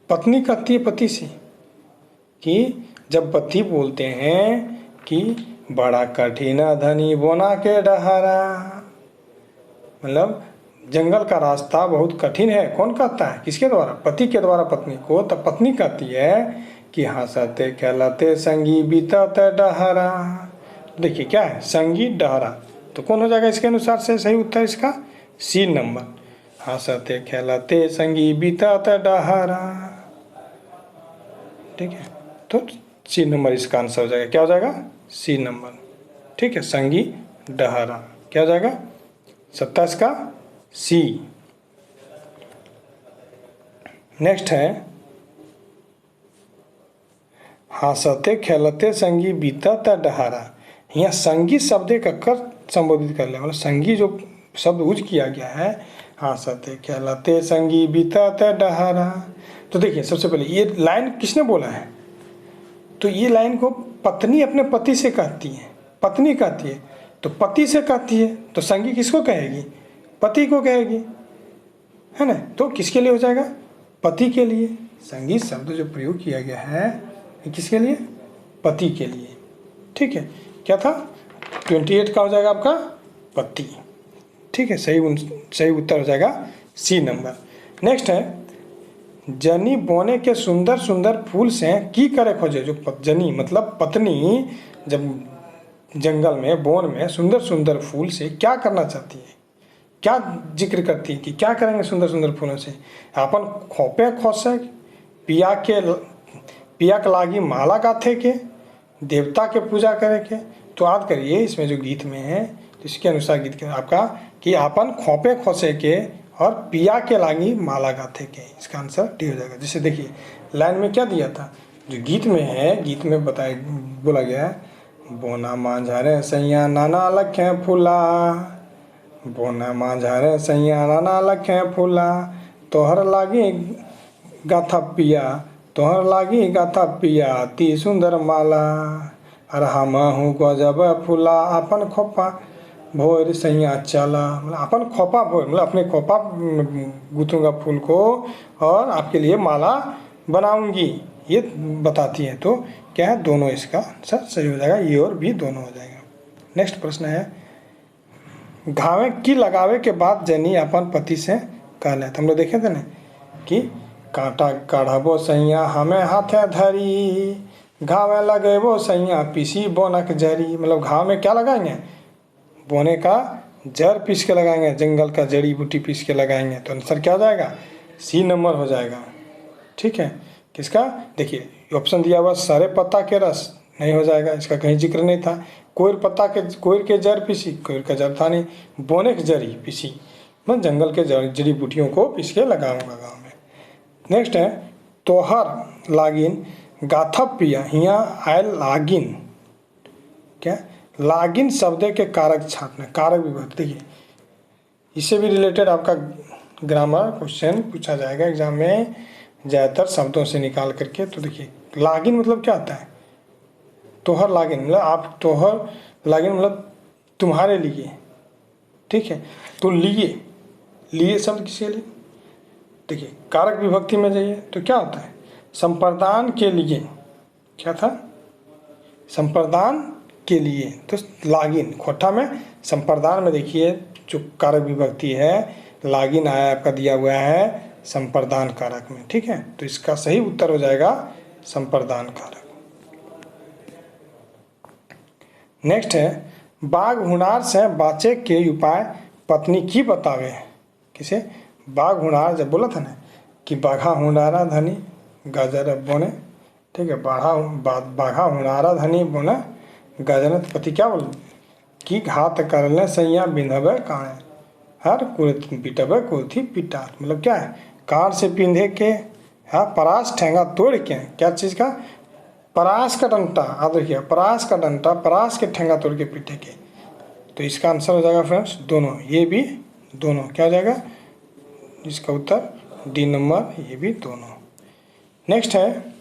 पत्नी कहती है पति से कि जब पति बोलते हैं कि बड़ा कठिन धनी बोना के डहरा, मतलब जंगल का रास्ता बहुत कठिन है। कौन कहता है? किसके द्वारा? पति के द्वारा पत्नी को। तब पत्नी कहती है कि हंसते खेलते संगी बीतत डहरा। देखिए क्या है? संगी डहरा, तो कौन हो जाएगा इसके अनुसार से सही उत्तर इसका? सी नंबर, हंसते खेलते संगी बीतत डहरा। ठीक है, तो सी नंबर इसका आंसर हो जाएगा। क्या हो जाएगा? C number. ठीक है, संगी डहरा क्या हो जाएगा? 27 का सी। नेक्स्ट है हंसते खेलते संगी बीतत डहरा। यहाँ संगी शब्द का कर संबोधित कर ले, मतलब संगी जो शब्द यूज किया गया है, हंसते खेलते संगी बीतत डहरा। तो देखिए सबसे पहले ये लाइन किसने बोला है? तो ये लाइन को पत्नी अपने पति से कहती है, पत्नी कहती है। तो पति से कहती है तो संगी किसको कहेगी? पति को कहेगी, है ना। तो किसके लिए हो जाएगा? पति के लिए। संगी शब्द जो प्रयोग किया गया है ये किसके लिए? पति के लिए। ठीक है, क्या था? 28 का हो जाएगा आपका पति। ठीक है, सही उत्तर हो जाएगा सी नंबर। नेक्स्ट है जनी बोने के सुंदर सुंदर फूल से की करे खोजे। जो जनी मतलब पत्नी जब जंगल में बोन में सुंदर सुंदर फूल से क्या करना चाहती है, क्या जिक्र करती है कि क्या करेंगे सुंदर सुंदर फूलों से? अपन खोपे खोसे पिया के लागी माला गाथे के, देवता के पूजा करे के। तो याद करिए इसमें जो गीत में है तो इसके अनुसार गीत के आपका कि अपन खोपे खोसे के और पिया के लागी माला गाथे के। इसका आंसर डी हो जाएगा। जैसे देखिए लाइन में क्या दिया था, जो गीत में है, गीत में बोला गया है बोना मांझारे सैया नाना लखे फूला, बोना मांझारे सैया नाना लखे फूला, तोहर लागी गाथा पिया, तोहर लागी गाथा पिया ती सुंदर माला, अरे हम हूँ गजब फूला अपन खोपा भोर सैया चला। मतलब अपन खोपा भोर मतलब अपने खोपा गूंथूंगा फूल को और आपके लिए माला बनाऊंगी, ये बताती है। तो क्या है? दोनों इसका आंसर सही हो जाएगा, ये और भी दोनों हो जाएगा। नेक्स्ट प्रश्न है घावे की लगावे के बाद जनी अपन पति से कहले। तो हम लोग देखे थे ना कि कांटा काढ़बो सैया हमें हाथे धरी, घाव में लगेबो सैया पीसी बोनक जरी। मतलब घाव में क्या लगाएंगे? बोने का जड़ पीस के लगाएंगे, जंगल का जड़ी बूटी पीस के लगाएंगे। तो आंसर क्या हो जाएगा? सी नंबर हो जाएगा। ठीक है, किसका? देखिए ऑप्शन दिया हुआ सारे पत्ता के रस नहीं हो जाएगा, इसका कहीं जिक्र नहीं था। कोयर के जड़ पीसी, कोयर का जड़ था नहीं। बोने की जड़ी पीसी, मैं जंगल के जड़ी बूटियों को पीस के लगाऊंगा गाँव में। नेक्स्ट है तोहर लागिन गाथा पिया। यहाँ आयल लागिन, क्या? लागिन शब्द के कारक छाटना, कारक विभक्ति। देखिए इससे भी रिलेटेड आपका ग्रामर क्वेश्चन पूछा जाएगा एग्जाम में ज़्यादातर शब्दों से निकाल करके। तो देखिए लागिन मतलब क्या होता है? तोहर लागिन मतलब आप, तोहर लागिन मतलब तुम्हारे लिए। ठीक है, तो लिए शब्द किसके लिए? देखिए कारक विभक्ति में जाइए तो क्या होता है? संप्रदान के लिए। क्या था? संप्रदान के लिए। तो लागिन खोटा में संप्रदान में देखिए जो कारक विभक्ति है लागिन आया आपका दिया हुआ है संप्रदान कारक में। ठीक है, तो इसका सही उत्तर हो जाएगा संप्रदान कारक। नेक्स्ट है बाघ हुनार से बाचे के उपाय पत्नी की बतावे। किसे? बाघ हुनार जब बोला था ना कि बाघा हुनारा धनी गाजर बोने। ठीक है, बाघा हुनारा धनी बोने गाजर। पति क्या बोल कि घात करले सैया बिंधबे काने, हर कुर्ती पिटबे कुर्ती पिटा। मतलब क्या है? कार से पिंधे के, हाँ, परास ठेंगा तोड़ के। क्या चीज़ का? परास का डंटा। आप देखिए परास का डंटा, परास के ठेंगा तोड़ के पीटे के। तो इसका आंसर हो जाएगा फ्रेंड्स दोनों, ये भी दोनों। क्या हो जाएगा इसका उत्तर? डी नंबर, ये भी दोनों। नेक्स्ट है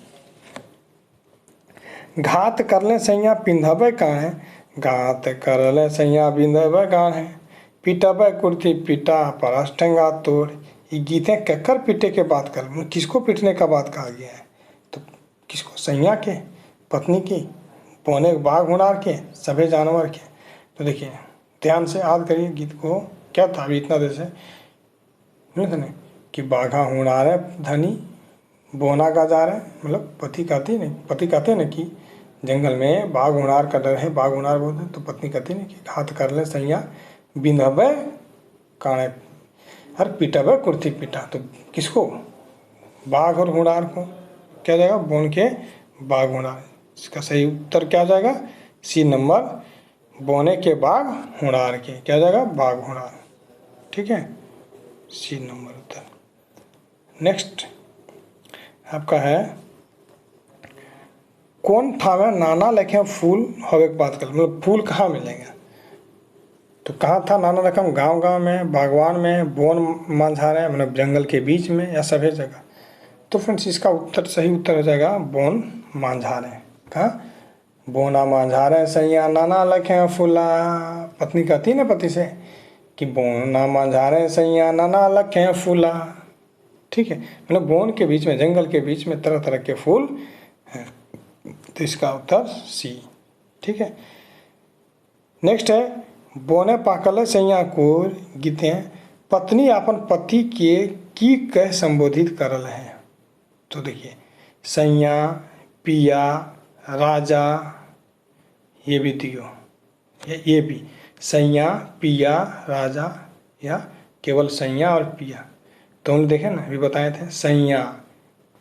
घात करले सैया पिंधबे काहे, घात करले सैया बिंधबे काहे, पिटबे कुर्ती पिटा परास ठेंगा तोड़। ये गीतें ककर पीटे के बात कर, किसको पीटने का बात कहा गया है? तो किसको? सैया के, पत्नी की, पौने बाघ हुनार के, सभे जानवर के। तो देखिए ध्यान से याद करिए गीत को, क्या था अभी इतना देर से नहीं कि बाघा हुनार है धनी, बोना का जा रहा है, मतलब पति कहते ना कि जंगल में बाघ हुनार का डर है, बाघ हुनार बोलते हैं, तो पत्नी कहती ना कि हाथ कर ले सैया बिंधबे काणे हर पिटबे कुर्ती पिटा। तो किसको? बाघ और हुनार को। क्या जाएगा? बोन के बाघ हुनार। इसका सही उत्तर क्या जाएगा? सी नंबर, बोने के बाघ हुनार के। क्या जाएगा? बाघ हुनार। ठीक है, सी नंबर उत्तर। नेक्स्ट आपका है कौन ठावे नाना लेखे फूल होवे के बात कर, मतलब फूल कहाँ मिलेंगे? तो कहाँ था नाना रकम? गांव में, बागवान में, बोन मांझारे मतलब जंगल के बीच में, या सभी जगह? तो फ्रेंड्स इसका उत्तर, सही उत्तर हो जाएगा बोन मांझारे। कहाँ? बोना मांझारे सैया नाना लखे फूला। पत्नी कहती ना पति से कि बोना मांझारे सैया नाना लखे फूला। ठीक है, मतलब बोन के बीच में, जंगल के बीच में तरह तरह के फूल हैं। तो इसका उत्तर सी। ठीक है, नेक्स्ट है बोने पाकल सैया को गीते पत्नी अपन पति के की कह संबोधित करल है। तो देखिए सैया, पिया, राजा, ये भी दियो, ये भी सैया, पिया, राजा, या केवल सैया और पिया। तो हम देखें ना, अभी बताए थे सैया,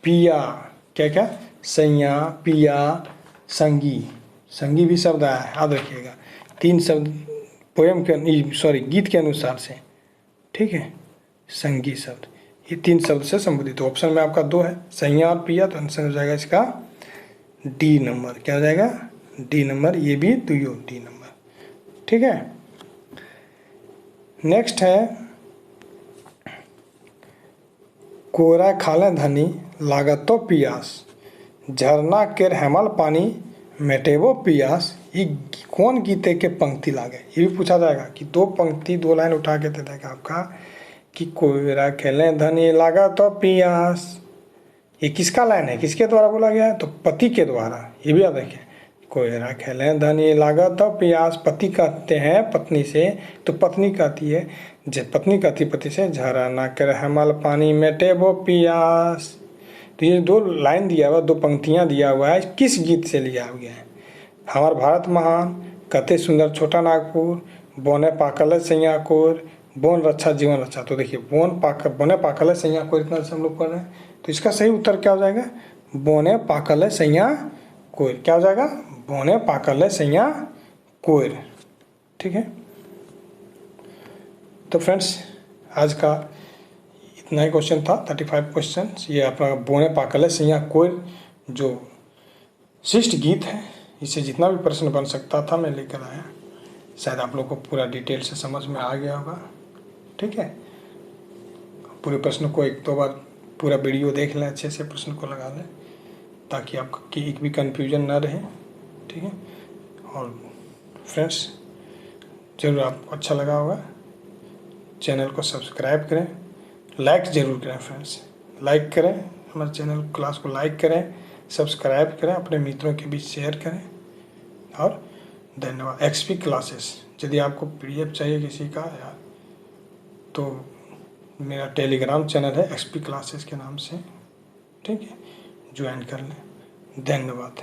पिया, क्या क्या? सैया, पिया, संगी। संगी भी शब्द आया है, याद रखिएगा। 3 शब्द पोएम के गीत के अनुसार से। ठीक है, संगी शब्द, ये 3 शब्द से संबोधित। तो ऑप्शन में आपका 2 है, सैया और पिया। तो आंसर हो जाएगा इसका डी नंबर। क्या हो जाएगा? D number. ये भी दुयो डी नंबर। ठीक है, नेक्स्ट है कोरा खाले धनी लागतो पियास, झरना केर हेमल पानी मेटेबो पियास। ये कौन गीते के पंक्ति लागे? ये भी पूछा जाएगा कि 2 पंक्ति 2 लाइन उठा के दे देगा आपका कि कोयरा खेले धनी लागा तो पियास। ये किसका लाइन है, किसके द्वारा बोला गया है? तो पति के द्वारा। ये भी याद रखें, कोयरा खेले धनी लागा तो पियास। पति कहते हैं पत्नी से, तो पत्नी कहती है, पत्नी कहती पति से झरना केर हेमल पानी मेटेबो पियास। तो ये 2 लाइन दिया हुआ, 2 पंक्तियाँ दिया हुआ है, किस गीत से लिया गया है? हमार भारत महान, कते सुंदर छोटा नागपुर, बोने पाकल सैया कोर, बोन रक्षा जीवन रक्षा। तो देखिए बोने पाकल सैया कोर, इतना से हम लोग पढ़ रहे हैं। तो इसका सही उत्तर क्या हो जाएगा? बोने पाकल सैया कोर। क्या हो जाएगा? बोने पाकल सैया कोर। ठीक है, तो फ्रेंड्स आज का इतना ही क्वेश्चन था, 35 क्वेश्चन। ये अपना बोने पाकल सैया कोर जो शिष्ट गीत है, इससे जितना भी प्रश्न बन सकता था मैं लेकर आया। शायद आप लोग को पूरा डिटेल से समझ में आ गया होगा। ठीक है, पूरे प्रश्न को 1-2 बार पूरा वीडियो देख लें, अच्छे से प्रश्न को लगा लें, ताकि आपकी एक भी कन्फ्यूजन ना रहे। ठीक है, और फ्रेंड्स ज़रूर आपको अच्छा लगा होगा, चैनल को सब्सक्राइब करें, लाइक ज़रूर करें फ्रेंड्स। लाइक करें, हमारे चैनल क्लास को लाइक करें, सब्सक्राइब करें, अपने मित्रों के बीच शेयर करें। और धन्यवाद। एक्सपी क्लासेस, यदि आपको PDF चाहिए किसी का, या तो मेरा टेलीग्राम चैनल है एक्सपी क्लासेस के नाम से। ठीक है, ज्वाइन कर लें। धन्यवाद।